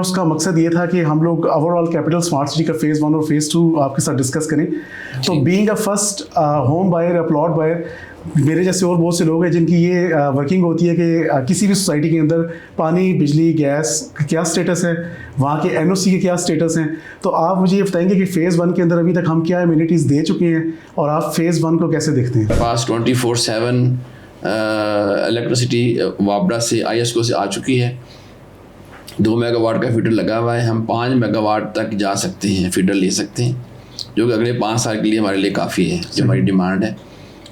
उसका मकसद ये था कि हम लोग ओवरऑल कैपिटल स्मार्ट सिटी का फेज़ 1 और फेज़ 2 आपके साथ डिस्कस करें। तो being a first home buyer या प्लॉट बायर, मेरे जैसे और बहुत से लोग हैं जिनकी ये वर्किंग होती है कि किसी भी सोसाइटी के अंदर पानी, बिजली, गैस का क्या स्टेटस है, वहाँ के एनओसी के क्या स्टेटस हैं। तो आप मुझे ये बताएंगे कि फ़ेज़ 1 के अंदर अभी तक हम क्या एमिनिटीज़ दे चुके हैं और आप फ़ेज़ 1 को कैसे देखते हैं? पास 24/7 इलेक्ट्रिसिटी वापडा से ISCO से आ चुकी है। 2 मेगावाट का फीडर लगा हुआ है। हम 5 मेगावाट तक जा सकते हैं, फीडर ले सकते हैं, जो कि अगले 5 साल के लिए हमारे लिए काफ़ी है, जो हमारी डिमांड है।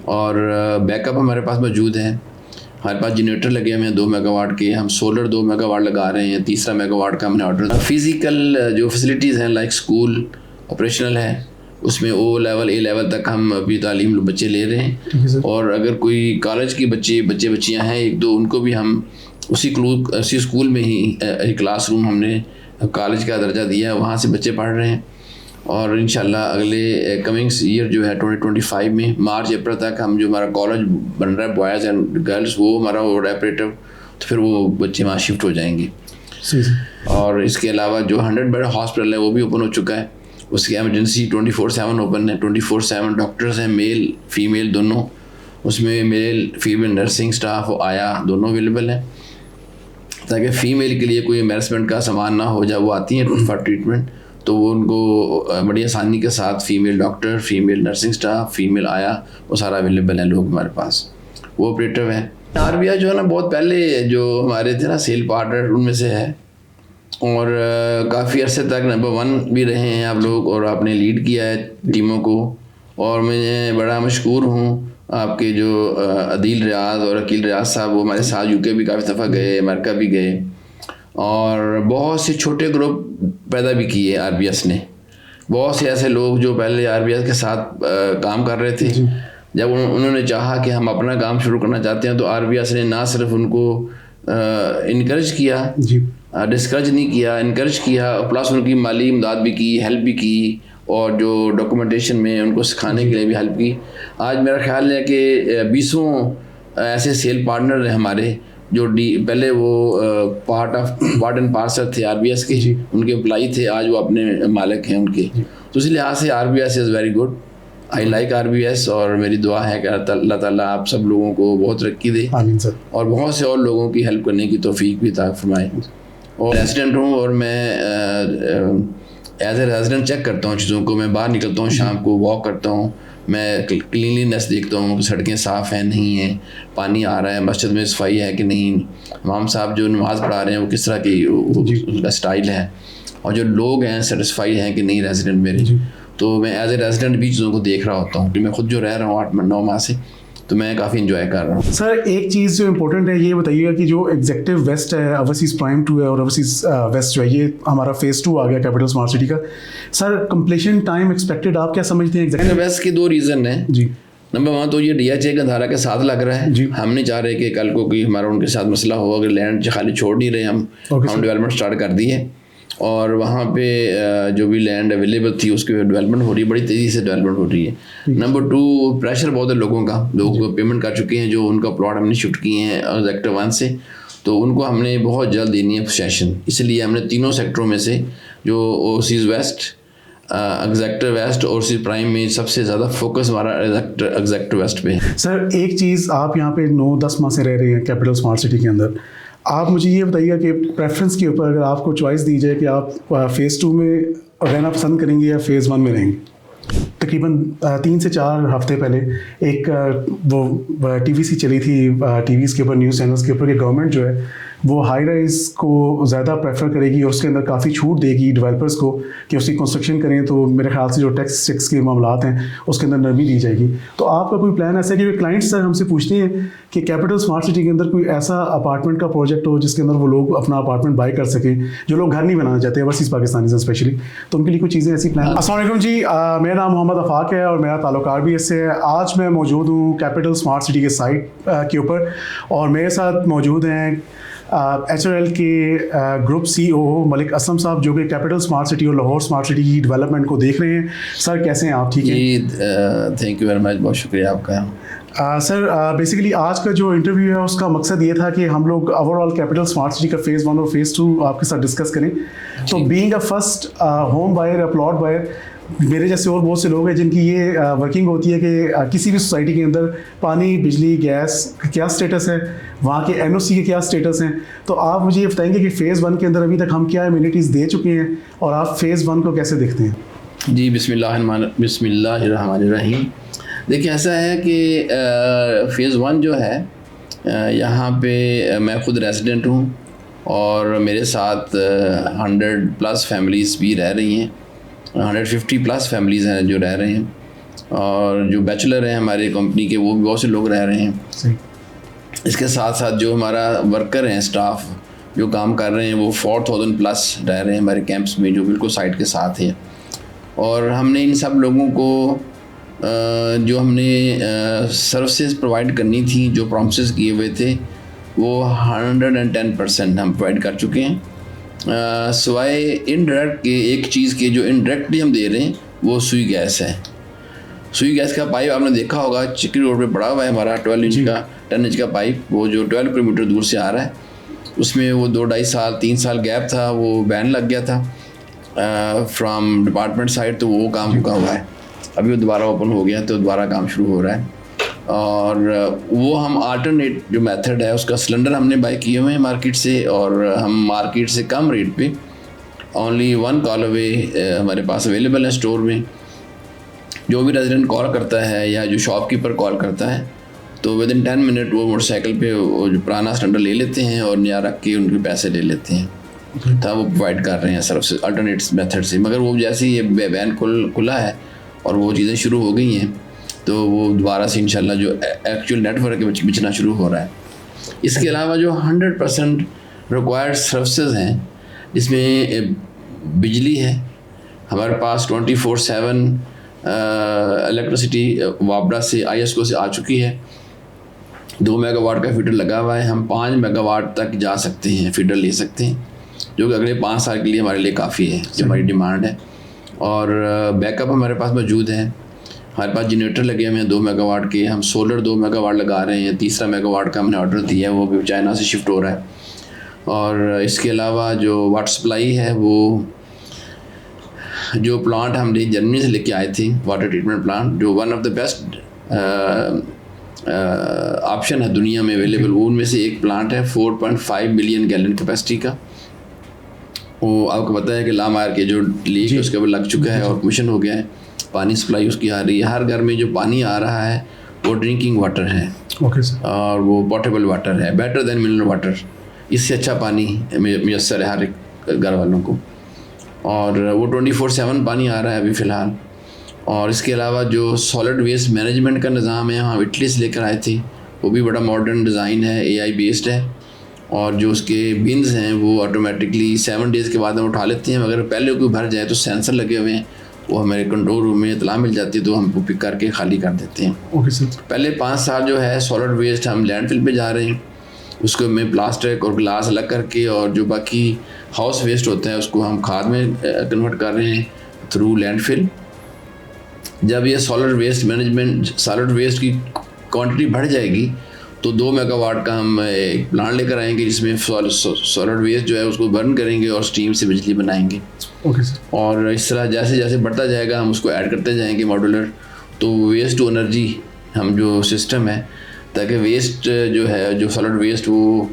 और बैकअप हमारे पास मौजूद है। हमारे पास जनरेटर लगे हुए हैं 2 मेगावाट के। हम सोलर 2 मेगावाट लगा रहे हैं। 3रा मेगावाट का हमने ऑर्डर। फिज़िकल जो फैसिलिटीज़ हैं लाइक स्कूल ऑपरेशनल है, उसमें O लेवल A लेवल तक हम अभी तालीम बच्चे ले रहे हैं। और अगर कोई कॉलेज की बच्चियाँ हैं 1-2, उनको भी हम उसी स्कूल में ही एक क्लास रूम हमने कॉलेज का दर्जा दिया है, वहाँ से बच्चे पढ़ रहे हैं। और इंशाल्लाह अगले कमिंग ईयर जो है 2025 में मार्च अप्रैल तक हम जो हमारा कॉलेज बन रहा है बॉयज़ एंड गर्ल्स, वो हमारा ऑपरेटिव, तो फिर वो बच्चे वहाँ शिफ्ट हो जाएंगे। और इसके अलावा जो 100 बेड हॉस्पिटल है वो भी ओपन हो चुका है। उसकी एमरजेंसी 24/7 ओपन है। 24/7 डॉक्टर्स हैं, मेल फीमेल दोनों। उसमें मेल फीमेल नर्सिंग स्टाफ आया दोनों अवेलेबल हैं, ताकि फ़ीमेल के लिए कोई एम्बेरसमेंट का सामान ना हो। जब वो आती हैं फॉर ट्रीटमेंट तो वो उनको बड़ी आसानी के साथ female doctor, female nursing staff, female आया, वो सारा अवेलेबल है लोग हमारे पास, वो ऑपरेटिव है। RBI जो है ना, बहुत पहले जो हमारे थे ना सेल पार्टनर, उनमें से है। और काफ़ी अरसे तक नंबर 1 भी रहे हैं आप लोग, और आपने लीड किया है टीमों को। और मैं बड़ा मशकूर हूँ आपके जो अदील रियाज और अकील रियाज साहब, वो हमारे साथ UK भी काफ़ी दफ़ा गए, अमेरिका भी गए, और बहुत से छोटे ग्रुप पैदा भी किए RBS ने। बहुत से ऐसे लोग जो पहले RBS के साथ काम कर रहे थे, जब उन्होंने चाहा कि हम अपना काम शुरू करना चाहते हैं, तो RBS ने ना सिर्फ उनको इनकरेज किया, डिस्करेज नहीं किया, इनकरेज किया, प्लस उनकी माली इमदाद भी की, हेल्प भी की, और जो डॉक्यूमेंटेशन में उनको सिखाने के लिए भी हेल्प की। आज मेरा ख्याल है कि 20 ऐसे सेल पार्टनर हैं हमारे, जो पहले वो पार्ट एंड पार्सल थे RBS के, उनके एम्प्लाई थे, आज वो अपने मालिक हैं उनके। तो इस लिहाज से RBS is very good. I like RBS, और मेरी दुआ है कि अल्लाह ताला आप सब लोगों को बहुत तरक्की दे, और बहुत से और लोगों की हेल्प करने की तौफीक भी अता फरमाए। और रेजिडेंट हूँ, और मैं एज ए रेजिडेंट चेक करता हूँ चीज़ों को। मैं बाहर निकलता हूँ, शाम को वॉक करता हूँ, मैं क्लीनलीनेस देखता हूँ, सड़कें साफ़ हैं नहीं हैं, पानी आ रहा है, मस्जिद में सफाई है कि नहीं, इमाम साहब जो नमाज़ पढ़ा रहे हैं वो किस तरह की उनका स्टाइल है, और जो लोग हैं सेटिस्फाइड हैं कि नहीं रेजिडेंट मेरे। तो मैं एज ए रेजिडेंट भी चीज़ों को देख रहा होता हूँ, कि मैं खुद जो रह रहा हूँ 8-9 माह से, तो मैं काफ़ी इंजॉय कर रहा हूँ। सर, एक चीज़ जो इम्पोर्टेंट है ये बताइएगा कि जो एग्जेक्टिव वेस्ट है, ओवरसीज़ प्राइम 2 है, और ओवरसीज़ वेस्ट जो है, ये हमारा फेज़ 2 आ गया कैपिटल स्मार्ट सिटी का। सर, कंप्लीशन टाइम एक्सपेक्टेड आप क्या समझते हैं? एग्जेक्टिव वेस्ट के 2 रीज़न हैं जी। नंबर 1 तो ये DHA गंधारा के साथ लग रहा है जी। हम नहीं चाह रहे कि कल को कोई हमारा उनके साथ मसला हो, अगर लैंड खाली छोड़ नहीं रहे हम डेवलपमेंट स्टार्ट कर दी है, और वहाँ पे जो भी लैंड अवेलेबल थी उसकी डेवलपमेंट हो रही है, बड़ी तेज़ी से डेवलपमेंट हो रही है। नंबर 2, प्रेशर बहुत है लोगों का, लोग पेमेंट कर चुके हैं, जो उनका प्लॉट हमने शिफ्ट किए हैं सेक्टर 1 से, तो उनको हमने बहुत जल्द देनी है पोसेशन। इसलिए हमने तीनों सेक्टरों में से जो ओवरसीज़ वेस्ट, एग्जेक्टिव वेस्ट और ओवरसीज़ प्राइम में सबसे ज़्यादा फोकस हमारा एग्जेक्टिव वेस्ट पे है। सर, एक चीज़, आप यहाँ पे 9-10 माह से रह रहे हैं कैपिटल स्मार्ट सिटी के अंदर, आप मुझे ये बताइएगा कि प्रेफरेंस के ऊपर अगर आपको चॉइस दी जाए कि आप फेज़ 2 में रहना पसंद करेंगे या फेज़ 1 में रहेंगे? तकरीबन 3 से 4 हफ्ते पहले एक वो TVC चली थी, टीवीज़ के ऊपर, न्यूज़ चैनल्स के ऊपर, कि गवर्नमेंट जो है वो हाई राइज को ज़्यादा प्रेफर करेगी और उसके अंदर काफ़ी छूट देगी डेवलपर्स को कि उसकी कंस्ट्रक्शन करें, तो मेरे ख्याल से जो टैक्स के मामलात हैं उसके अंदर नरमी दी जाएगी। तो आपका कोई प्लान ऐसा है कि क्लाइंट्स सर हमसे पूछते हैं कि कैपिटल स्मार्ट सिटी के अंदर कोई ऐसा अपार्टमेंट का प्रोजेक्ट हो जिसके अंदर वो लोग अपना अपार्टमेंट बाय कर सकें, जो लोग घर नहीं बनाना चाहते, ओवरसीज़ पाकिस्तानी स्पेशली, तो उनके लिए कुछ चीज़ें ऐसी प्लान? अस्सलाम वालेकुम जी, मेरा नाम मोहम्मद आफाक है और मेरा ताल्लुक RBS से है। आज मैं मौजूद हूँ कैपिटल स्मार्ट सिटी के साइट के ऊपर, और मेरे साथ मौजूद हैं HRL के ग्रुप CEO मलिक असलम साहब, जो कि कैपिटल स्मार्ट सिटी और लाहौर स्मार्ट सिटी की डेवलपमेंट को देख रहे हैं। सर, कैसे हैं आप? ठीक हैं? थैंक यू वेरी मच, बहुत शुक्रिया आपका। सर बेसिकली आज का जो इंटरव्यू है उसका मकसद ये था कि हम लोग ओवरऑल कैपिटल स्मार्ट सिटी का फेज़ 1 और फेज़ 2 आपके साथ डिस्कस करें। तो being a first home buyer या प्लॉट बायर, मेरे जैसे और बहुत से लोग हैं जिनकी ये वर्किंग होती है कि किसी भी सोसाइटी के अंदर पानी, बिजली, गैस का क्या स्टेटस है, वहाँ के एनओसी के क्या स्टेटस हैं। तो आप मुझे ये बताएंगे कि फ़ेज़ 1 के अंदर अभी तक हम क्या इम्यूनिटीज़ दे चुके हैं और आप फ़ेज़ 1 को कैसे देखते हैं? जी, बिस्मिल्लाहिर्रहमानिर्रहीम। देखिए, ऐसा है कि फ़ेज़ 1 जो है, यहाँ पे मैं ख़ुद रेजिडेंट हूँ और मेरे साथ 100+ फैमिलीज़ भी रह रही हैं, 150+ फैमिलीज़ हैं जो रह रहे हैं, और जो बैचलर हैं हमारे कंपनी के वो भी बहुत से लोग रह रहे हैं। सही। इसके साथ साथ जो हमारा वर्कर हैं, स्टाफ जो काम कर रहे हैं, वो 4000+ रह रहे हैं हमारे कैंप्स में, जो बिल्कुल साइट के साथ है। और हमने इन सब लोगों को जो हमने सर्विसेज प्रोवाइड करनी थी, जो प्रॉमिसेस किए हुए थे, वो 110% हम प्रोवाइड कर चुके हैं। सिवाय इनडायरेक्ट के एक चीज़ के जो इनडायरेक्टली हम दे रहे हैं, वो सुई गैस है। सुई गैस का पाइप आपने देखा होगा, चिकनी रोड पे पड़ा हुआ है हमारा 12 इंच का 10 इंच का पाइप, वो जो 12 किलोमीटर दूर से आ रहा है। उसमें वो 2-2.5 साल 3 साल गैप था, वो बैन लग गया था फ्रॉम डिपार्टमेंट साइड, तो वो काम रुका हुआ है। अभी वो दोबारा ओपन हो गया, तो दोबारा काम शुरू हो रहा है। और वो हम अल्टरनेट जो मेथड है, उसका सिलेंडर हमने बाय किए हुए हैं मार्केट से, और हम मार्केट से कम रेट पे ओनली 1 कॉल अवे हमारे पास अवेलेबल है स्टोर में। जो भी रेजिडेंट कॉल करता है या जो शॉपकीपर कॉल करता है, तो विद इन 10 मिनट वो मोटरसाइकिल पे वो जो पुराना सिलेंडर ले लेते हैं और नया रख के उनके पैसे ले लेते हैं। था वो प्रोवाइड कर रहे हैं सर्विस अल्टरनेट मेथड से। मगर वो जैसे ही ये बैन खुला है और वो चीज़ें शुरू हो गई हैं, तो वो दोबारा से इंशाल्लाह जो एक्चुअल नेटवर्क है बिचना शुरू हो रहा है। इसके अलावा जो 100% रिक्वायर्ड सर्विसेज हैं, जिसमें बिजली है, हमारे पास 24/7 इलेक्ट्रिसिटी वापडा से ISCO से आ चुकी है। 2 मेगावाट का फीडर लगा हुआ है। हम 5 मेगावाट तक जा सकते हैं, फीडर ले सकते हैं, जो कि अगले 5 साल के लिए हमारे लिए काफ़ी है, जो हमारी डिमांड है। और बैकअप हमारे पास मौजूद है। हमारे पास जनरेटर लगे हुए हैं 2 मेगावाट के, हम सोलर 2 मेगावाट लगा रहे हैं। 3रा मेगावाट का हमने ऑर्डर दिया है, वो भी चाइना से शिफ्ट हो रहा है। और इसके अलावा जो वाटर सप्लाई है, वो जो प्लांट हमने जर्मनी से लेके आए थे, वाटर ट्रीटमेंट प्लांट, जो one of the best option है दुनिया में अवेलेबल, वो उनमें से एक प्लांट है 4.5 मिलियन गैलन कैपेसिटी का। वो आपको पता है कि लामार के जो लीक उसके ऊपर लग चुका है और कमीशन हो गया है। पानी सप्लाई उसकी आ रही है। हर घर में जो पानी आ रहा है वो ड्रिंकिंग वाटर है। Okay sir. और वो पोर्टेबल वाटर है, बेटर देन मिनरल वाटर। इससे अच्छा पानी मैसर है हर एक घर वालों को। और वो 24/7 पानी आ रहा है अभी फ़िलहाल। और इसके अलावा जो सॉलिड वेस्ट मैनेजमेंट का निज़ाम है, हम इटली से लेकर आए थे, वो भी बड़ा मॉडर्न डिज़ाइन है, AI बेस्ड है। और जो उसके बिन्स हैं वो ऑटोमेटिकली 7 डेज़ के बाद हम उठा लेते हैं। अगर पहले कोई भर जाए तो सेंसर लगे हुए हैं, वो हमारे कंट्रोल रूम में इतला मिल जाती है, तो हम पिक करके खाली कर देते हैं। Okay sir. पहले 5 साल जो है सॉलिड वेस्ट हम लैंडफिल पे जा रहे हैं, उसको में प्लास्टिक और ग्लास अलग करके, और जो बाकी हाउस वेस्ट होता है उसको हम खाद में कन्वर्ट कर रहे हैं थ्रू लैंडफिल। जब ये solid waste management, solid waste की क्वांटिटी बढ़ जाएगी, तो 2 मेगावाट का हम एक प्लांट लेकर आएंगे, जिसमें सॉलिड वेस्ट जो है उसको बर्न करेंगे और स्टीम से बिजली बनाएंगे। Okay sir. और इस तरह जैसे जैसे बढ़ता जाएगा हम उसको ऐड करते जाएंगे मॉड्यूलर। तो वेस्ट टू एनर्जी हम जो सिस्टम है, ताकि वेस्ट जो है, जो सॉलिड वेस्ट वो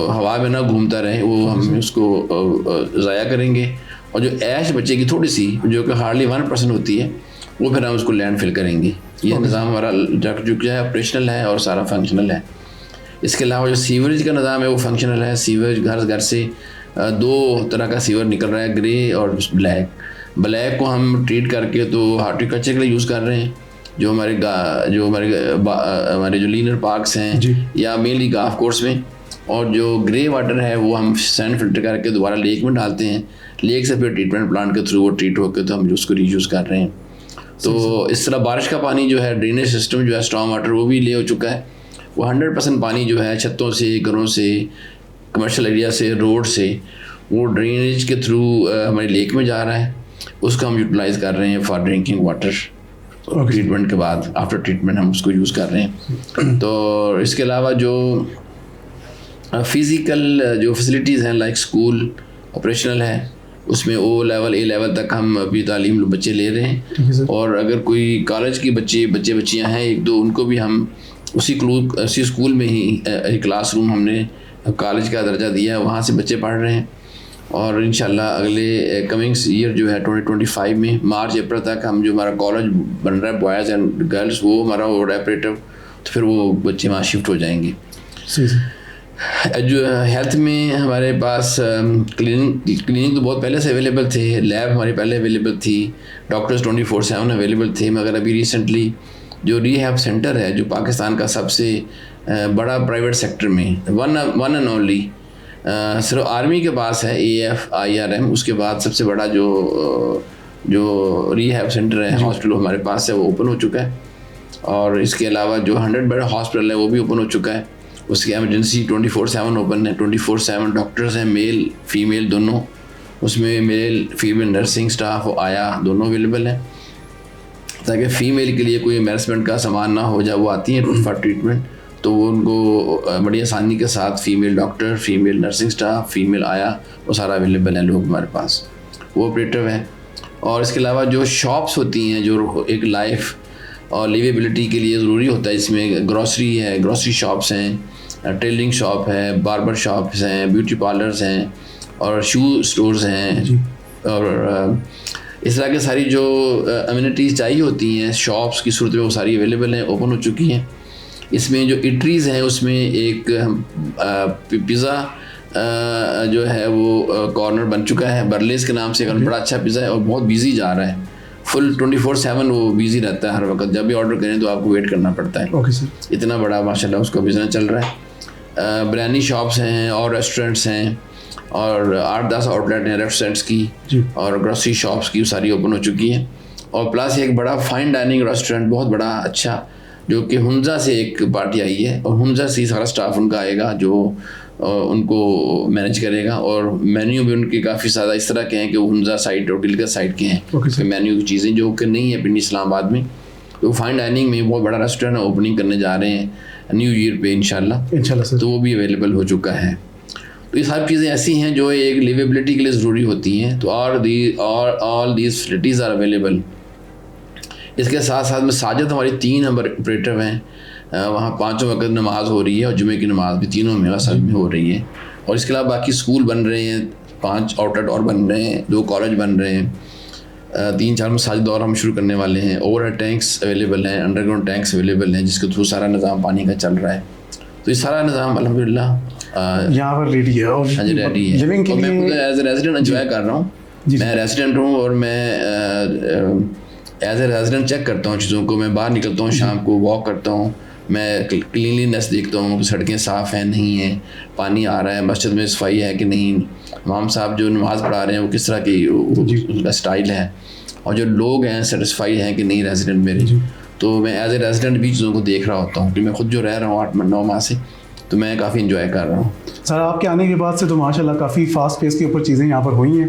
हवा में ना घूमता रहे, वो हम उसको ज़ाया करेंगे। और जो ऐश बचेगी थोड़ी सी, जो कि हार्डली 1% होती है, वो फिर हम उसको लैंडफिल करेंगे। ये निज़ाम हमारा जो है ऑपरेशनल है और सारा फंक्शनल है। इसके अलावा जो सीवरेज का निज़ाम है वो फंक्शनल है। सीवरेज घर से 2 तरह का सीवर निकल रहा है, ग्रे और ब्लैक। ब्लैक को हम ट्रीट करके तो हार्टिकल्चर के लिए यूज़ कर रहे हैं, जो हमारे जो लीनर पार्क्स हैं या मेनली गाल्फ कोर्स में। और जो ग्रे वाटर है वो हम सैंड फिल्टर करके दोबारा लेक में डालते हैं। लेक से फिर ट्रीटमेंट प्लांट के थ्रू वो ट्रीट होकर तो हम उसको रीयूज़ कर रहे हैं। तो इस तरह बारिश का पानी जो है, ड्रेनेज सिस्टम जो है स्टॉर्म वाटर, वो भी ले हो चुका है। वो 100% पानी जो है छतों से, घरों से, कमर्शियल एरिया से, रोड से, वो ड्रेनेज के थ्रू हमारे लेक में जा रहा है। उसको हम यूटिलाइज़ कर रहे हैं फॉर ड्रिंकिंग वाटर। ट्रीटमेंट के बाद, आफ्टर ट्रीटमेंट हम उसको यूज़ कर रहे हैं। तो इसके अलावा जो फिज़िकल जो फैसिलिटीज़ हैं लाइक स्कूल ऑपरेशनल है, उसमें O लेवल A लेवल तक हम अभी तालीम बच्चे ले रहे हैं। और अगर कोई कॉलेज की बच्चियाँ हैं एक दो, उनको भी हम उसी स्कूल में ही एक क्लासरूम हमने कॉलेज का दर्जा दिया है, वहाँ से बच्चे पढ़ रहे हैं। और इंशाल्लाह अगले कमिंग ईयर जो है 2025 में मार्च अप्रैल तक हम जो हमारा कॉलेज बन रहा है बॉयज़ एंड गर्ल्स, वो हमारा हो रहा है ऑपरेटिव, तो फिर वो बच्चे वहाँ शिफ्ट हो जाएंगे। जो हेल्थ में हमारे पास क्लिनिक तो बहुत पहले से अवेलेबल थे, लैब हमारी पहले अवेलेबल थी, डॉक्टर्स 24/7 अवेलेबल थे, मगर अभी रिसेंटली जो रिहैब सेंटर है जो पाकिस्तान का सबसे बड़ा प्राइवेट सेक्टर में वन एंड ओनली सिर्फ आर्मी के पास है, AFIRM, उसके बाद सबसे बड़ा जो रिहैब सेंटर है हॉस्पिटल हमारे पास है, वो ओपन हो चुका है। और इसके अलावा जो 100 बेड हॉस्पिटल है वो भी ओपन हो चुका है, उसकी एमरजेंसी 24/7 ओपन है, 24/7 डॉक्टर्स हैं, मेल फीमेल दोनों, उसमें मेल फीमेल नर्सिंग स्टाफ आया दोनों अवेलेबल हैं, ताकि फ़ीमेल के लिए कोई एम्बेरसमेंट का सामान ना हो, जब वो आती हैं फॉर ट्रीटमेंट तो वो उनको बड़ी आसानी के साथ female doctor, female nursing staff, female आया, वो सारा अवेलेबल है लोग हमारे पास, वो ऑपरेटिव है। और इसके अलावा जो शॉप्स होती हैं जो एक लाइफ और लिवेबिलिटी के लिए ज़रूरी होता है, इसमें ग्रॉसरी है, ग्रॉसरी शॉप्स हैं, टेलरिंग शॉप है, बार्बर शॉप्स हैं, ब्यूटी पार्लर्स हैं और शू स्टोर्स हैं, और इस तरह के सारी जो अम्यूनिटीज़ चाहिए होती हैं शॉप्स की सूरत में वो सारी अवेलेबल हैं, ओपन हो चुकी हैं। इसमें जो इटरीज़ हैं उसमें एक पिज़्ज़ा जो है वो कॉर्नर बन चुका है, बर्लेस के नाम से, बड़ा अच्छा पिज़्ज़ा है और बहुत बिजी जा रहा है, फुल 24/7 वो बिजी रहता है, हर वक्त जब भी ऑर्डर करें तो आपको वेट करना पड़ता है। ओके सर, इतना बड़ा माशाल्लाह उसका बिज़नेस चल रहा है। बिरयानी शॉप्स हैं और रेस्टोरेंट्स हैं और 8-10 आउटलेट हैं रेस्टोरेंट्स की और ग्रोसरी शॉप्स की सारी ओपन हो चुकी हैं। और प्लस एक बड़ा फाइन डाइनिंग रेस्टोरेंट बहुत बड़ा अच्छा, जो कि हुंजा से एक पार्टी आई है और हुंजा से सारा स्टाफ उनका आएगा जो उनको मैनेज करेगा, और मेन्यू भी उनके काफ़ी ज़्यादा इस तरह के हैं कि वो हुंजा साइड और गिलगित साइड के हैं। तो मेन्यू की चीज़ें जो कि नहीं है पिंडी इस्लामाबाद में, तो फाइन डाइनिंग में बहुत बड़ा रेस्टोरेंट ओपनिंग करने जा रहे हैं न्यू ईयर पे इंशाल्लाह सर, तो वो भी अवेलेबल हो चुका है। तो ये सारी चीज़ें ऐसी हैं जो एक लिवेबिलिटी के लिए ज़रूरी होती हैं, तो all these facilities are available. इसके साथ साथ मसाजिद हमारी 3 नंबर ऑपरेटिव हैं, वहाँ 5 वक्त नमाज हो रही है और जुमे की नमाज भी तीनों में मसाज में हो रही है। और इसके अलावा बाकी स्कूल बन रहे हैं, 5 आउटलेट और बन रहे हैं, 2 कॉलेज बन रहे हैं, 3-4 मसाजिद और हम शुरू करने वाले हैं। ओवरहेड टैंक्स अवेलेबल हैं, अंडरग्राउंड टैंक्स अवेलेबल हैं, जिसके थ्रू सारा निज़ाम पानी का चल रहा है। तो ये सारा निज़ाम अल्हम्दुलिल्लाह यहाँ पर रेडी है और रेडी है। लिविंग के लिए मैं खुद एज ए रेजिडेंट एंजॉय कर रहा हूँ, मैं रेजिडेंट हूँ और मैं एज ए रेजिडेंट चेक करता हूँ चीज़ों को। मैं बाहर निकलता हूँ शाम को, वॉक करता हूँ, मैं क्लीनलीनेस देखता हूँ, सड़कें साफ़ हैं नहीं है, पानी आ रहा है, मस्जिद में सफाई है कि नहीं, इमाम साहब जो नमाज़ पढ़ा रहे हैं वो किस तरह की उनका स्टाइल है, और जो लोग हैं सेटिस्फाइड हैं कि नहीं रेजिडेंट मेरे। तो मैं एज ए रेजिडेंट भी चीज़ों को देख रहा होता हूँ कि मैं खुद जो रह रहा हूँ 8-9 माह से, तो मैं काफ़ी इंजॉय कर रहा हूँ। सर आपके आने के बाद से तो माशाल्लाह काफ़ी फास्ट पेस के ऊपर चीज़ें यहाँ पर हुई हैं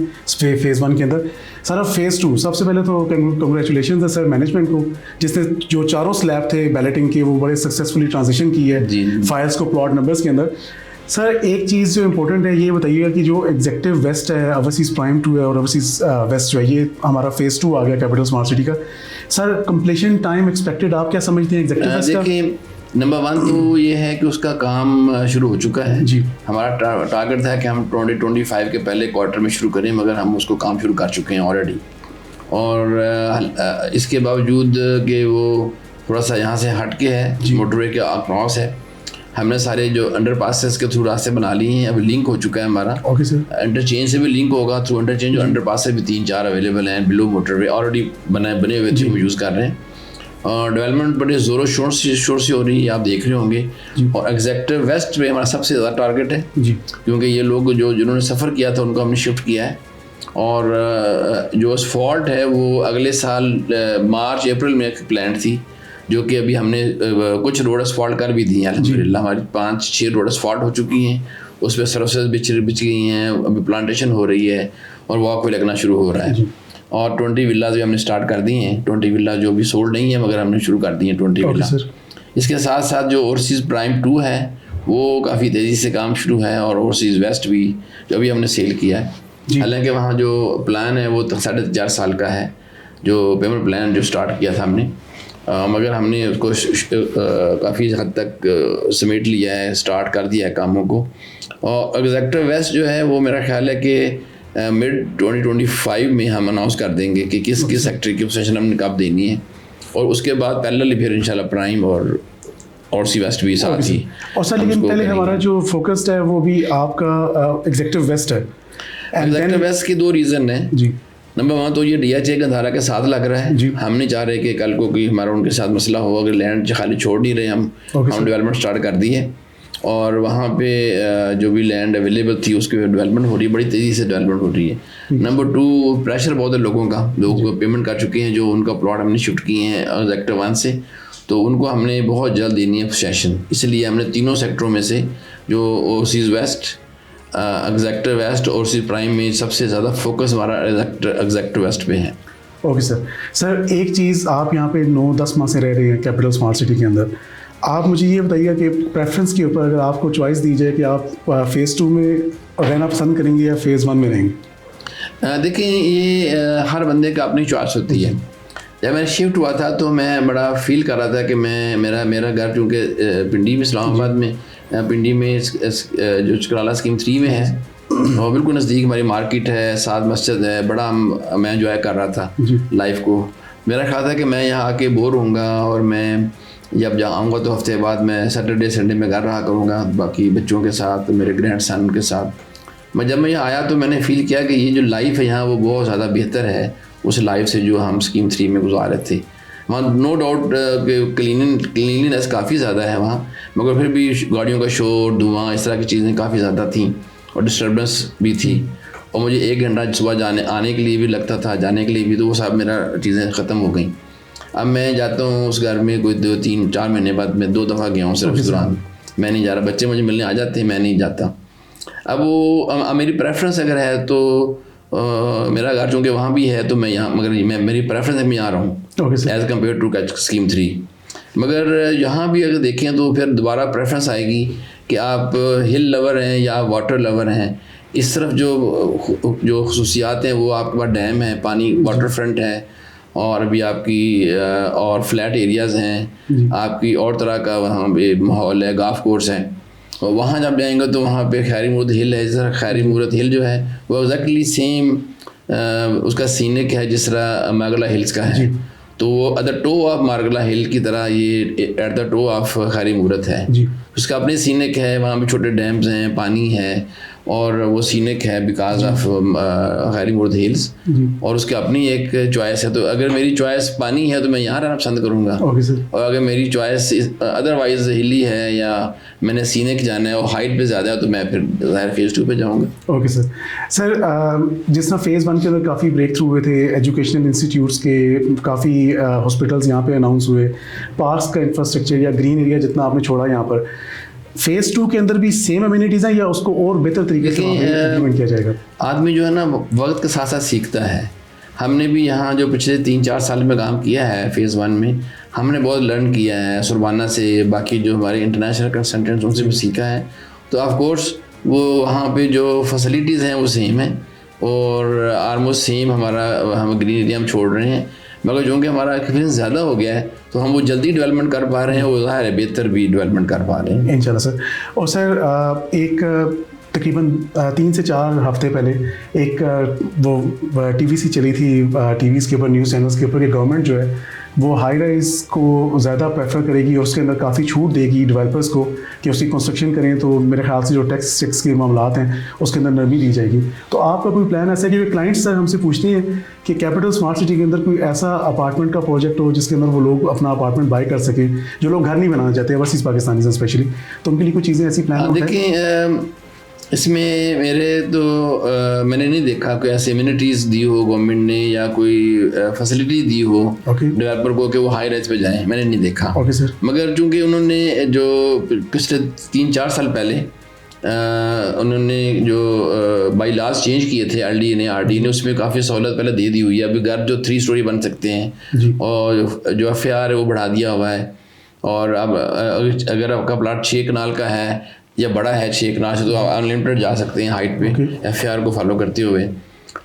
फेज़ 1 के अंदर। सर अब फेज़ 2, सबसे पहले तो कंग्रेचुलेशन है सर मैनेजमेंट को, जिसने जो 4 स्लैब थे बैलेटिंग के वो बड़े सक्सेसफुली ट्रांजिशन की है फाइल्स को प्लॉट नंबर्स के अंदर। सर एक चीज़ जो इम्पोर्टेंट है ये बताइएगा कि जो एग्जेक्टिव वेस्ट है, ओवरसीज़ प्राइम 2 है और ओवरसीज़ वेस्ट जो है, ये हमारा फेज़ 2 आ गया कैपिटल स्मार्ट सिटी का। सर कंप्लीशन टाइम एक्सपेक्टेड आप क्या समझते हैं एग्जेक्टिव वेस्ट का? देखिए नंबर 1 तो ये है कि उसका काम शुरू हो चुका है जी। हमारा टारगेट था कि हम 2025 के पहले क्वार्टर में शुरू करें, मगर हम उसको काम शुरू कर चुके हैं ऑलरेडी। और इसके बावजूद कि वो थोड़ा सा यहाँ से हट के है, मोटरवे के क्रॉस है, हमने सारे जो अंडर पासेस के थ्रू रास्ते बना लिए हैं, अभी लिंक हो चुका है हमारा। Okay sir. इंटरचेंज से भी लिंक होगा, थ्रू इंटरचेंज और अंडर पास से भी 3-4 अवेलेबल हैं, बिलो मोटरवे ऑलरेडी बने हुए थे, हम यूज़ कर रहे हैं। और डेवलपमेंट बड़े ज़ोरों शोर से हो रही है, आप देख रहे होंगे। और एग्जेक्टिव वेस्ट में हमारा सबसे ज़्यादा टारगेट है जी, क्योंकि ये लोग जिन्होंने सफ़र किया था उनको हमने शिफ्ट किया है। और जो असफॉल्ट है वो अगले साल मार्च अप्रैल में एक प्लान थी, जो कि अभी हमने कुछ रोड असफॉल्ट कर भी दी हैं अल्हम्दुलिल्लाह। हमारी 5-6 रोड असफॉल्ट हो चुकी हैं, उस पर सर्विसेज बिछ गई हैं, अभी प्लांटेशन हो रही है और वॉक वे लगना शुरू हो रहा है। और 20 विलाज भी हमने स्टार्ट कर दी हैं। 20 विला जो भी सोल्ड नहीं है मगर हमने शुरू कर दी हैं 20 विला। इसके साथ साथ जो ओवरसीज़ प्राइम 2 है वो काफ़ी तेज़ी से काम शुरू है, और ओवरसीज़ वेस्ट भी जो अभी हमने सेल किया है। हालांकि वहाँ जो प्लान है वो 4.5 साल का है, जो पेमेंट प्लान जो स्टार्ट किया था हमने, मगर हमने उसको काफ़ी हद तक समेट लिया है, स्टार्ट कर दिया है कामों को। और एग्जेक्टिव वेस्ट जो है वो मेरा ख्याल है कि मिड 2025 में हम अनाउंस कर देंगे कि किस किस सेक्टर की पोजीशन हमने कब देनी है, और उसके बाद पैरेलली फिर इंशाल्लाह प्राइम और सी वेस्ट भी साथ ही। और सर लेकिन पहले हमारा जो फोकस्ड है वो भी आपका एग्जेक्टिव वेस्ट है। एग्जेक्टिव वेस्ट के 2 रीज़न हैं जी। नंबर 1 तो ये DHA गंधारा के साथ लग रहा है, हम नहीं चाह रहे कि कल को कोई हमारा उनके साथ मसला हो, अगर लैंड खाली छोड़ नहीं रहे हम डेवलपमेंट स्टार्ट कर दी है, और वहाँ पे जो भी लैंड अवेलेबल थी उसकी डेवलपमेंट हो रही है, बड़ी तेज़ी से डेवलपमेंट हो रही है। नंबर 2 प्रेशर बहुत है लोगों का, लोग पेमेंट कर चुके हैं, जो उनका प्लॉट हमने शिफ्ट किए हैं एग्जेक्टिव 1 से, तो उनको हमने बहुत जल्द देनी है पोसेशन। इसलिए हमने तीनों सेक्टरों में से जो ओवरसीज़ वेस्ट, एग्जेक्टिव वेस्ट और ओवरसीज़ प्राइम में सबसे ज़्यादा फोकस हमारा एग्जेक्टिव वेस्ट पे है। ओके सर एक चीज़, आप यहाँ पे 9-10 माह से रह रहे हैं कैपिटल स्मार्ट सिटी के अंदर, आप मुझे ये बताइए कि प्रेफरेंस के ऊपर अगर आपको चॉइस दी जाए कि आप फेज़ 2 में रहना पसंद करेंगे या फेज़ 1 में रहेंगे? देखिए ये हर बंदे का अपनी चॉइस होती है। जब मैं शिफ्ट हुआ था तो मैं बड़ा फील कर रहा था कि मैं मेरा घर चूँकि पिंडी में, इस्लामाबाद में, पिंडी में जो चकराला स्कीम 3 में है, और बिल्कुल नज़दीक हमारी मार्केट है, साथ मस्जिद है, बड़ा मैं एंजॉय कर रहा था लाइफ को। मेरा ख्याल था कि मैं यहाँ आके बोर होऊंगा, और मैं जब जहाँ आऊँगा तो हफ्ते बाद मैं सैटरडे संडे में घर रहा करूँगा बाकी बच्चों के साथ, मेरे ग्रैंड सन के साथ। जब मैं यहाँ आया तो मैंने फ़ील किया कि ये जो लाइफ है यहाँ वो बहुत ज़्यादा बेहतर है उस लाइफ से जो हम स्कीम 3 में गुजार रहे थे। वहाँ नो डाउट क्लीनलीनेस काफ़ी ज़्यादा है वहाँ, मगर फिर भी गाड़ियों का शोर, धुआं, इस तरह की चीज़ें काफ़ी ज़्यादा थी, और डिस्टर्बेंस भी थी, और मुझे 1 घंटा सुबह आने के लिए भी लगता था, जाने के लिए भी, तो वो सब मेरा चीज़ें ख़त्म हो गई। अब मैं जाता हूँ उस घर में कोई 2-3-4 महीने बाद, मैं 2 दफ़ा गया हूँ सिर्फ इस दौरान, मैं नहीं जा रहा। बच्चे मुझे मिलने आ जाते हैं, मैं नहीं जाता। अब वो मेरी प्रेफरेंस अगर है तो मेरा घर चूँकि वहाँ भी है तो मैं यहाँ, मगर मेरी प्रेफरेंस है मैं यहाँ रहा हूँ एज़ कम्पेयर टू स्कीम 3। मगर यहाँ भी अगर देखें तो फिर दोबारा प्रेफरेंस आएगी कि आप हिल लवर हैं या वाटर लवर हैं। इस तरफ जो खसूसियात हैं वो आपके पास डैम है, पानी, वाटर फ्रंट है, और अभी आपकी और फ्लैट एरियाज़ हैं, आपकी और तरह का वहाँ पे माहौल है, गाल्फ कोर्स है। और वहाँ जब जाएंगे तो वहाँ पे खैरी मूरत हिल है, जिस तरह खैरी मूरत हिल जो है वो एग्जैक्टली सेम उसका सीनिक है जिस तरह मार्गला हिल्स का है। तो वो at the toe of Margalla hill की तरह ये at the toe of Khairi Murat है। उसका अपने सीनिक है, वहाँ पे छोटे डैम्स हैं, पानी है, और वो सीनिक है बिकॉज ऑफ खैरी मूरत हिल्स, और उसकी अपनी एक चॉइस है। तो अगर मेरी चॉइस पानी है तो मैं यहाँ रहना पसंद करूँगा, और अगर मेरी चॉइस अदरवाइज हिली है या मैंने सीनिक जाना है और हाइट पे ज़्यादा है तो मैं फिर ज़ाहिर फेज़ 2 पे जाऊँगा। ओके सर जिस तरह फेज़ 1 के अंदर काफ़ी ब्रेक थ्रू हुए थे, एजुकेशनल इंस्टीट्यूट्स के काफ़ी हॉस्पिटल्स यहाँ पे अनाउंस हुए, पार्क्स का इंफ्रास्ट्रक्चर या ग्रीन एरिया जितना आपने छोड़ा यहाँ पर, फेज़ 2 के अंदर भी सेम अम्यूनिटीज़ हैं या उसको और बेहतर तरीके से इम्प्लीमेंट किया जाएगा? आदमी जो है ना वक्त के साथ साथ सीखता है। हमने भी यहाँ जो पिछले 3-4 साल में काम किया है फेज़ 1 में, हमने बहुत लर्न किया है सुरबाना से, बाकी जो हमारे इंटरनेशनल कंसल्टेंट्स उनसे भी सीखा है। तो ऑफ कोर्स वो वहाँ पे जो फैसिलिटीज़ हैं वो सेम है, और आलमोस्ट सेम हम ग्रीन एरिया हम छोड़ रहे हैं, मगर जो कि हमारा एक्सपीरियंस ज़्यादा हो गया है तो हम वो जल्दी डेवलपमेंट कर पा रहे हैं, वो ज़ाहिर है बेहतर भी डेवलपमेंट कर पा रहे हैं इंशाल्लाह सर। और सर एक तकरीबन 3 से 4 हफ्ते पहले एक वो टीवीसी चली थी, टीवीज़ के ऊपर, न्यूज़ चैनल्स के ऊपर, कि गवर्नमेंट जो है वो हाई राइज को ज़्यादा प्रेफर करेगी और उसके अंदर काफ़ी छूट देगी डेवलपर्स को कि उसकी कंस्ट्रक्शन करें, तो मेरे ख्याल से जो टैक्स के मामलात हैं उसके अंदर नरमी दी जाएगी। तो आपका कोई प्लान ऐसा है कि क्लाइंट्स सर हमसे पूछते हैं कि कैपिटल स्मार्ट सिटी के अंदर कोई ऐसा अपार्टमेंट का प्रोजेक्ट हो जिसके अंदर वो लोग अपना अपार्टमेंट बाई कर सकें, जो लोग घर नहीं बनाना चाहते ओवरसीज़ पाकिस्तानी स्पेशली, तो उनके लिए कुछ चीज़ें ऐसी प्लान? देखिए इसमें मेरे तो मैंने नहीं देखा कोई ऐसी एमिनिटीज़ दी हो गवर्नमेंट ने या कोई फैसिलिटी दी हो डेवलपर को कि वो हाई राइज पे जाएं, मैंने नहीं देखा। सर। मगर चूंकि उन्होंने जो पिछले 3-4 साल पहले उन्होंने जो बाई लॉज चेंज किए थे LD ने RD ने, उसमें काफ़ी सहूलत पहले दे दी हुई है। अभी घर जो 3 स्टोरी बन सकते हैं और जो FAR है वो बढ़ा दिया हुआ है। और अब अगर आपका प्लाट 6 कनाल का है या बड़ा है 6 कनाल से, तो आप अनलिमिटेड जा सकते हैं हाइट पे FAR को फॉलो करते हुए।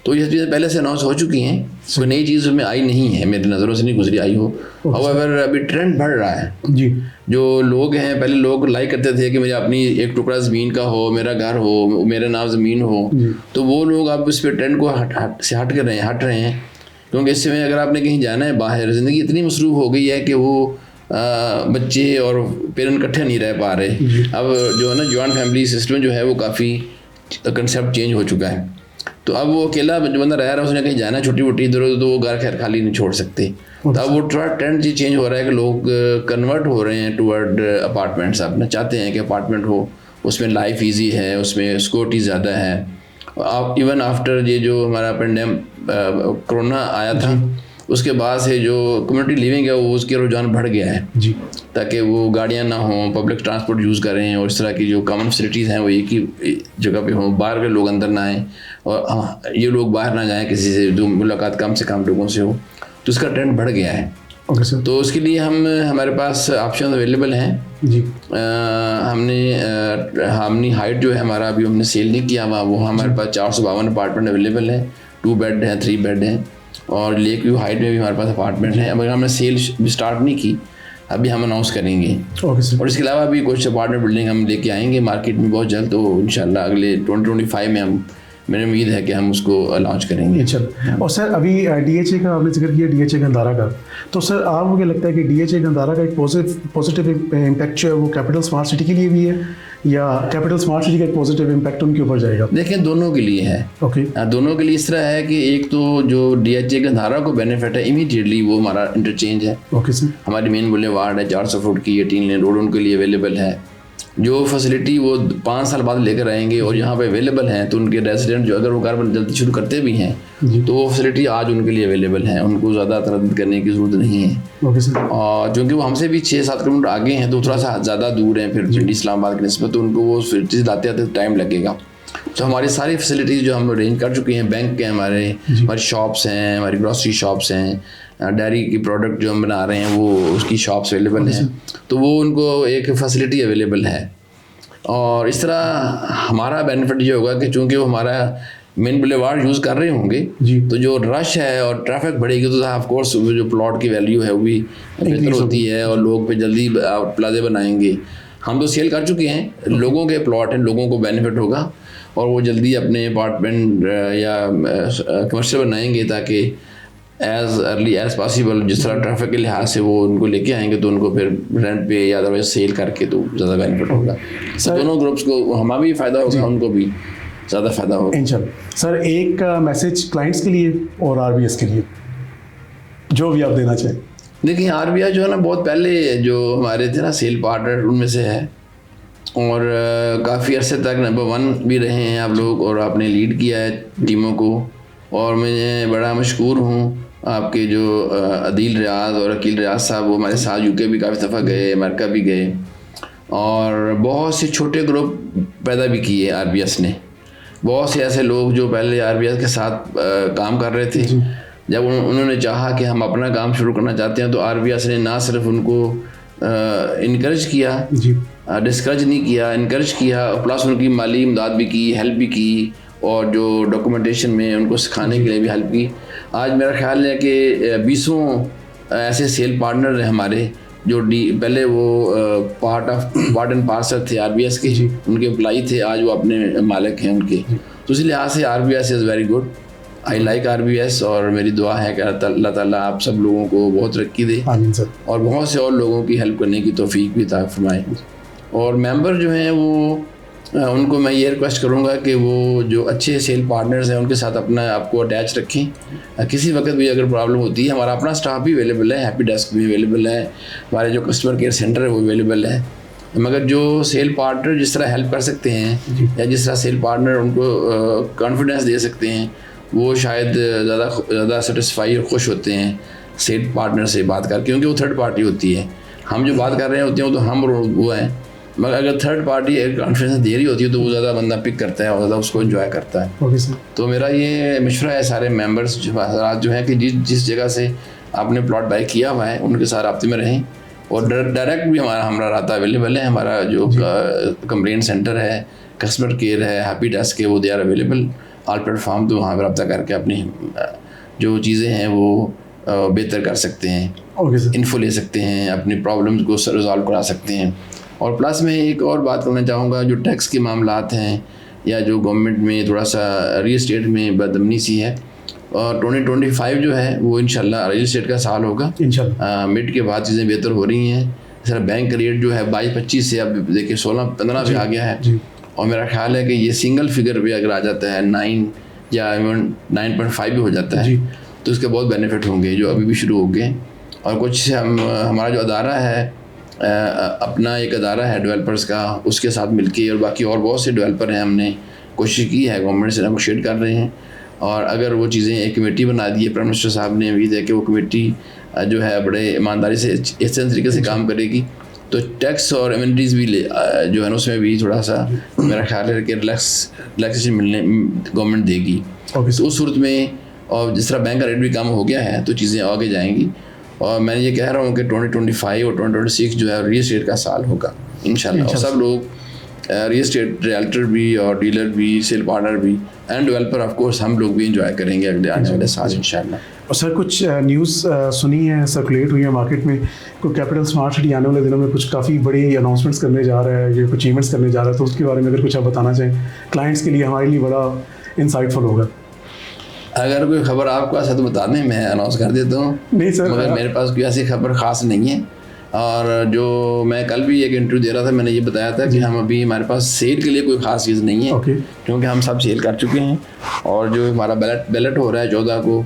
तो ये चीज़ें पहले से अनाउंस हो चुकी हैं, कोई नई चीज़ उसमें आई नहीं है, मेरी नज़रों से नहीं गुजरी आई हो। हाउएवर अभी ट्रेंड बढ़ रहा है जी। जो लोग हैं, पहले लोग लाइक करते थे कि मुझे अपनी एक टुकड़ा ज़मीन का हो, मेरा घर हो, मेरे नाम ज़मीन हो, तो वो लोग अब इस पर ट्रेंड को हट रहे हैं। क्योंकि इस समय अगर आपने कहीं जाना है बाहर, ज़िंदगी इतनी मसरूफ़ हो गई है कि वो बच्चे और पेरेंट इकट्ठे नहीं रह पा रहे। अब जो है ना जॉइंट फैमिली सिस्टम जो है वो काफ़ी कंसेप्ट चेंज हो चुका है। तो अब वो अकेला जो बंदा रह रहा है, उसने कहीं जाना छोटी मोटी इधर उधर, तो वो घर खैर खाली नहीं छोड़ सकते। तो अब वो थोड़ा ट्रेंड चेंज हो रहा है कि लोग कन्वर्ट हो रहे हैं टूवर्ड अपार्टमेंट्स। अपना चाहते हैं कि अपार्टमेंट हो, उसमें लाइफ इजी है, उसमें सिक्योरिटी ज़्यादा है। आप इवन आफ्टर ये जो हमारा कोरोना आया था, उसके बाद से जो कम्युनिटी लिविंग है वो उसके रुझान बढ़ गया है जी, ताकि वो गाड़ियाँ ना हों, पब्लिक ट्रांसपोर्ट यूज़ करें और इस तरह की जो कॉमन फैसिलिटीज़ हैं वो एक ही जगह पे हों, बाहर के लोग अंदर ना आएँ और ये लोग बाहर ना जाएं किसी से, जो मुलाकात कम से कम लोगों से हो। तो इसका ट्रेंड बढ़ गया है। Okay sir. तो उसके लिए हमारे पास ऑप्शन अवेलेबल हैं जी। हमने हाइट जो है हमारा अभी हमने सेल नहीं किया हुआ, वो हमारे पास 452 अपार्टमेंट अवेलेबल है, 2 बेड हैं, 3 बेड हैं, और लेक व्यू हाइट में भी हमारे पास अपार्टमेंट है। मगर हमने सेल भी स्टार्ट नहीं की, अभी हम अनाउंस करेंगे। Okay sir. और इसके अलावा भी कुछ अपार्टमेंट बिल्डिंग हम लेके आएंगे मार्केट में बहुत जल्द। तो इंशाल्लाह अगले 2025 में हम, मेरी उम्मीद है कि हम उसको लॉन्च करेंगे। चलो। और सर अभी DHA का आपने जिक्र किया, DHA गंदारा का, तो सर आपको क्या लगता है कि DHA गंदारा का एक पॉजिटिव इम्पैक्ट जो है वो कैपिटल स्मार्ट सिटी के लिए भी है, या कैपिटल स्मार्ट सिटी का एक पॉजिटिव इम्पैक्ट उनके ऊपर जाएगा? देखें, दोनों के लिए है। ओके। दोनों के लिए इस तरह है कि एक तो जो DHA गंदारा को बेनिफिट है इमीडिएटली, वो हमारा इंटरचेंज है। Okay sir. हमारी मेन बुलेवार्ड है, 400 फुट की 18 लेन रोड उनके लिए अवेलेबल है। जो फैसिलिटी वो 5 साल बाद लेकर आएंगे और यहाँ पे अवेलेबल हैं, तो उनके रेजिडेंट जो अगर वो कार्बन जल्दी शुरू करते भी हैं तो वो फैसिलिटी आज उनके लिए अवेलेबल है, उनको ज़्यादा तरद्दुद करने की ज़रूरत नहीं है। Okay sir. और क्योंकि वो हमसे भी 6-7 किलोमीटर आगे हैं, तो थोड़ा सा ज़्यादा दूर हैं फिर पिंडी इस्लामाबाद की निस्बत, तो उनको वो फैसिलिटीज़ लाते आते टाइम लगेगा। तो हमारी सारी फैसिलिटीज़ जो हम अरेंज कर चुके हैं, बैंक के हमारी शॉप्स हैं, हमारी ग्रॉसरी शॉप्स हैं, डेयरी की प्रोडक्ट जो हम बना रहे हैं वो उसकी शॉप्स अवेलेबल हैं, तो वो उनको एक फैसिलिटी अवेलेबल है। और इस तरह हमारा बेनिफिट ये होगा कि चूँकि वो हमारा मेन बुलेवार्ड यूज़ कर रहे होंगे, तो जो रश है और ट्रैफिक बढ़ेगी तो ऑफ कोर्स जो प्लॉट की वैल्यू है वो भी बेहतर होती है और लोग पे जल्दी प्लाजे बनाएंगे। हम तो सेल कर चुके हैं, लोगों के प्लॉट हैं, लोगों को बेनिफिट होगा और वो जल्दी अपने अपार्टमेंट या कमर्शियल बनाएंगे ताकि एज़ अर्ली एज़ पॉसिबल, जिस तरह ट्रैफिक के लिहाज से वो उनको लेके आएंगे तो उनको फिर रेंट पे या अदरवाइज सेल करके तो ज़्यादा बेनिफिट होगा। तो दोनों ग्रुप्स को, हमारा भी फ़ायदा होगा, उनको भी ज़्यादा फ़ायदा होगा इंशाल्लाह। सर एक मैसेज क्लाइंट्स के लिए और RBS के लिए जो भी आप देना चाहें। देखिए, RBI जो है ना बहुत पहले जो हमारे थे ना सेल पार्टनर उनमें से है और काफ़ी अरसे तक नंबर 1 भी रहे हैं आप लोग, और आपने लीड किया है टीमों को, और मैं बड़ा मशकूर हूँ। आपके जो अदील रियाज और अकील रियाज साहब, वो हमारे साथ UK भी काफ़ी दफ़ा गए, अमेरिका भी गए, और बहुत से छोटे ग्रुप पैदा भी किए RBS ने। बहुत से ऐसे लोग जो पहले RBS के साथ काम कर रहे थे, जब उन्होंने चाहा कि हम अपना काम शुरू करना चाहते हैं, तो RBS ने ना सिर्फ उनको इनकरेज किया, डिस्करेज नहीं किया, इनकरेज किया, प्लस उनकी माली इमदाद भी की, हेल्प भी की, और जो डॉक्यूमेंटेशन में उनको सिखाने के लिए भी हेल्प की। आज मेरा ख्याल है कि 20 ऐसे सेल पार्टनर हैं हमारे जो पहले वो पार्ट एंड पार्सल थे RBS के, उनके एम्प्लाई थे, आज वो अपने मालिक हैं उनके। तो इस लिहाज से RBS is very good, I like RBS, और मेरी दुआ है कि अल्लाह ताला आप सब लोगों को बहुत तरक्की दे, आमीन सर, और बहुत से और लोगों की हेल्प करने की तौफीक भी अता फरमाए। और मेंबर जो हैं वो उनको मैं ये रिक्वेस्ट करूँगा कि वो जो अच्छे सेल पार्टनर्स हैं उनके साथ अपना आपको अटैच रखें। किसी वक्त भी अगर प्रॉब्लम होती है, हमारा अपना स्टाफ भी अवेलेबल है, हैप्पी डेस्क भी अवेलेबल है, हमारे जो कस्टमर केयर सेंटर है वो अवेलेबल है। मगर जो सेल पार्टनर जिस तरह हेल्प कर सकते हैं या जिस तरह सेल पार्टनर उनको कॉन्फिडेंस दे सकते हैं, वो शायद ज़्यादा सेटिस्फाई और खुश होते हैं सेल पार्टनर से बात करके, क्योंकि वो थर्ड पार्टी होती है। हम जो बात कर रहे होते हैं वो तो हम वो हैं, मगर अगर थर्ड पार्टी एक कॉन्फिडेंस दे रही होती है तो वो ज़्यादा बंदा पिक करता है और ज़्यादा उसको एंजॉय करता है। Okay sir. तो मेरा ये मशवरा है सारे मेंबर्स जो हैं कि जिस जगह से आपने प्लॉट बाय किया हुआ है उनके साथ राब्ते में रहें, और डायरेक्ट भी हमारा रास्ता अवेलेबल है। हमारा जो कंप्लेंट सेंटर है, कस्टमर केयर है, हैप्पी डेस्क है, वो they are available all platform. तो वहाँ पर रब्ता करके अपनी जो चीज़ें हैं वो बेहतर कर सकते हैं, ओके सर। इन्फो ले सकते हैं, अपनी प्रॉब्लम्स को रिजॉल्व करा सकते हैं। और प्लस मैं एक और बात करना चाहूँगा, जो टैक्स के मामलात हैं या जो गवर्नमेंट में थोड़ा सा रियल इस्टेट में बदअमनी सी है, और 2025 जो है वो इंशाल्लाह रियल इस्टेट का साल होगा इंशाल्लाह। मिड के बाद चीज़ें बेहतर हो रही हैं। सर बैंक रेट जो है 22-25 से अब देखिए 16-15 पे आ गया है, और मेरा ख्याल है कि ये सिंगल फिगर भी अगर आ जाता है 9 या इवन 9.5 भी हो जाता है तो इसके बहुत बेनिफिट होंगे जो अभी भी शुरू हो गए। और कुछ हमारा जो अदारा है, अपना एक अदारा है डेवलपर्स का, उसके साथ मिलके और बाकी और बहुत से डेवलपर हैं, हमने कोशिश की है, गवर्नमेंट से नेगोशिएट कर रहे हैं। और अगर वो चीज़ें एक कमेटी बना दी है, प्राइम मिनिस्टर साहब ने उम्मीद है कि वो कमेटी जो है बड़े ईमानदारी से इस तरीके से काम करेगी, तो टैक्स और एमिनिटीज़ भी जो है ना उसमें भी थोड़ा सा मेरा ख्याल है कि रिलैक्सेशन मिलने गवर्नमेंट देगी। तो उस सूरत में, और जिस तरह बैंक का रेट भी कम हो गया है तो चीज़ें आगे जाएंगी। और मैं ये कह रहा हूँ कि 2025 और 2026 जो है रियल इस्टेट का साल होगा इंशाल्लाह। और सब लोग रियल इस्टेट रियल्टर भी और डीलर भी, सेल पार्टनर भी एंड डेवलपर ऑफ कोर्स हम लोग भी इंजॉय करेंगे अगले आने वाले साल इंशाल्लाह। और सर कुछ न्यूज़ सुनी है, सर्कुलेट हुई है मार्केट में, कोई कैपिटल स्मार्ट सिटी आने वाले दिनों में कुछ काफ़ी बड़ी अनाउंसमेंट्स करने जा रहा है, ये कुछ इवेंट्स करने जा रहा है, तो उसके बारे में अगर कुछ आप बताना चाहें क्लाइंट्स के लिए, हमारे लिए बड़ा इंसाइटफुल होगा। अगर कोई खबर आपको ऐसा तो बता दें, मैं अनाउंस कर देता हूँ। नहीं सर, मगर मेरे पास कोई ऐसी खबर ख़ास नहीं है। और जो मैं कल भी एक इंटरव्यू दे रहा था, मैंने ये बताया था कि हम अभी, हमारे पास सेल के लिए कोई ख़ास चीज़ नहीं है, क्योंकि हम सब सेल कर चुके हैं। और जो हमारा बैलेट हो रहा है 14 को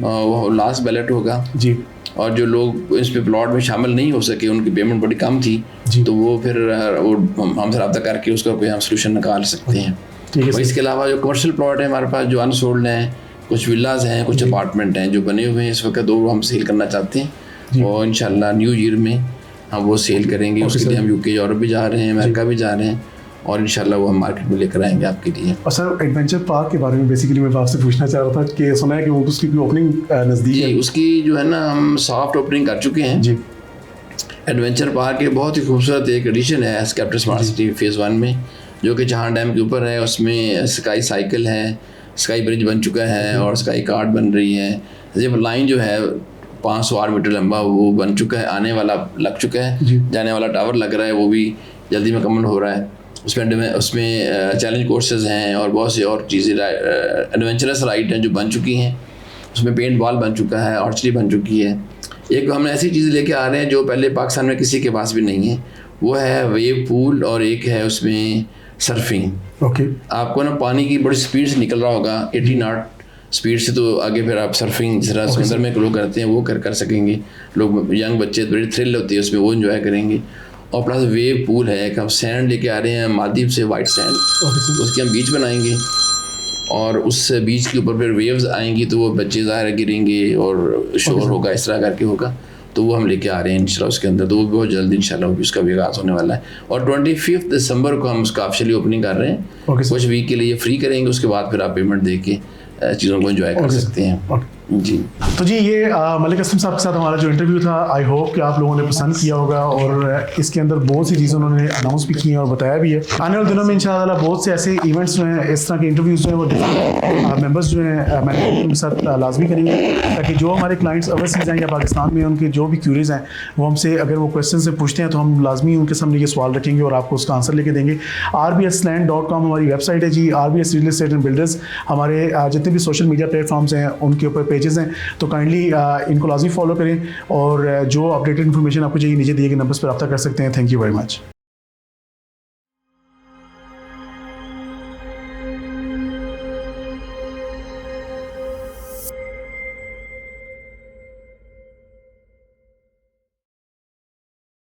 वो लास्ट बैलेट होगा जी। और जो लोग इस पे प्लॉट में शामिल नहीं हो सके, उनकी पेमेंट बड़ी कम थी, तो वो फिर वो हमसे रब्ता करके उसका कोई हम सोल्यूशन निकाल सकते हैं। और इसके अलावा जो कमर्शियल प्लॉट है हमारे पास, जो अनसोल्ड हैं, कुछ विलाज हैं, कुछ अपार्टमेंट हैं जो बने हुए हैं इस वक्त, वो हम सेल करना चाहते हैं। और इंशाल्लाह न्यू ईयर में हम वो सेल करेंगे। उसके लिए हम यूके, यूरोप भी जा रहे हैं, अमेरिका भी जा रहे हैं, और इंशाल्लाह वो हम मार्केट में लेकर आएंगे आपके लिए। और सर एडवेंचर पार्क के बारे में बेसिकली मैं आपसे पूछना चाह रहा था कि सुना है कि वो उसकी ओपनिंग नज़दीक है। उसकी जो है ना हम सॉफ्ट ओपनिंग कर चुके हैं जी। एडवेंचर पार्क एक बहुत ही खूबसूरत एक एडिशन है कैपिटल स्मार्ट सिटी फेज़ 1 में, जो कि जहां डैम के ऊपर है। उसमें स्काई साइकिल है, स्काई ब्रिज बन चुका है, और स्काई कार्ड बन रही है। जिप लाइन जो है 508 मीटर लंबा वो बन चुका है, आने वाला लग चुका है, जाने वाला टावर लग रहा है, वो भी जल्दी मुकम्मल हो रहा है। उसमें चैलेंज कोर्सेज हैं और बहुत सी और चीज़ें, एडवेंचरस राइड हैं जो बन चुकी हैं। उसमें पेंट बॉल बन चुका है, आर्चरी बन चुकी है। एक हम ऐसी चीज़ लेके आ रहे हैं जो पहले पाकिस्तान में किसी के पास भी नहीं है, वो है वेव पूल, और एक है उसमें सर्फिंग। आपको ना पानी की बड़ी स्पीड से निकल रहा होगा, 80 नॉट स्पीड से, तो आगे फिर आप सर्फिंग जिस तरह समंदर में लोग करते हैं वो कर सकेंगे। लोग यंग बच्चे, बड़ी थ्रिल होती है उसमें, वो एंजॉय करेंगे। और प्लस वेव पूल है, हम सैंड लेके आ रहे हैं मालदीव से, वाइट सैंड, उसकी हम बीच बनाएंगे, और उस बीच के ऊपर फिर वेव्स आएंगी तो वो बच्चे ज़ाहिर गिरेंगे और शोर होगा, इस तरह करके होगा। तो वो हम लेके आ रहे हैं इंशाल्लाह उसके अंदर, तो वो बहुत जल्दी इंशाल्लाह उसका भी आगाज़ होने वाला है। और 25 दिसंबर को हम उसका ऑफिशियली ओपनिंग कर रहे हैं। कुछ वीक के लिए फ्री करेंगे, उसके बाद फिर आप पेमेंट दे के चीज़ों को एंजॉय कर सकते हैं जी। तो जी ये मलिक असलम साहब के साथ हमारा जो इंटरव्यू था, आई होप कि आप लोगों ने पसंद किया होगा, और इसके अंदर बहुत सी चीज़ें उन्होंने अनाउंस भी की हैं और बताया भी है। आने वाले दिनों में इंशाल्लाह बहुत से ऐसे इवेंट्स जो हैं, इस तरह के इंटरव्यूज़ जो हैं, वो मेंबर्स जो हैं मैनेजमेंट के साथ लाजमी करेंगे, ताकि जो हमारे क्लाइंट्स ओवरसीज़ हैं या पाकिस्तान में उनके जो भी क्यूरीज हैं, वो हमसे अगर वो क्वेश्चन से पूछते हैं तो हम लाजमी उनके सामने ये सवाल रखेंगे और आपको उसका आंसर लेके देंगे। rbsland.com हमारी वेबसाइट है जी। RBS real estate and builders हमारे जितने भी सोशल मीडिया प्लेटफॉर्म्स हैं उनके ऊपर पेजेस हैं, तो काइंडली इनको लाजमी फॉलो करें, और जो अपडेटेड इन्फॉर्मेशन आपको चाहिए नीचे दिए गए नंबर्स पर रब्ता कर सकते हैं। Thank you very much.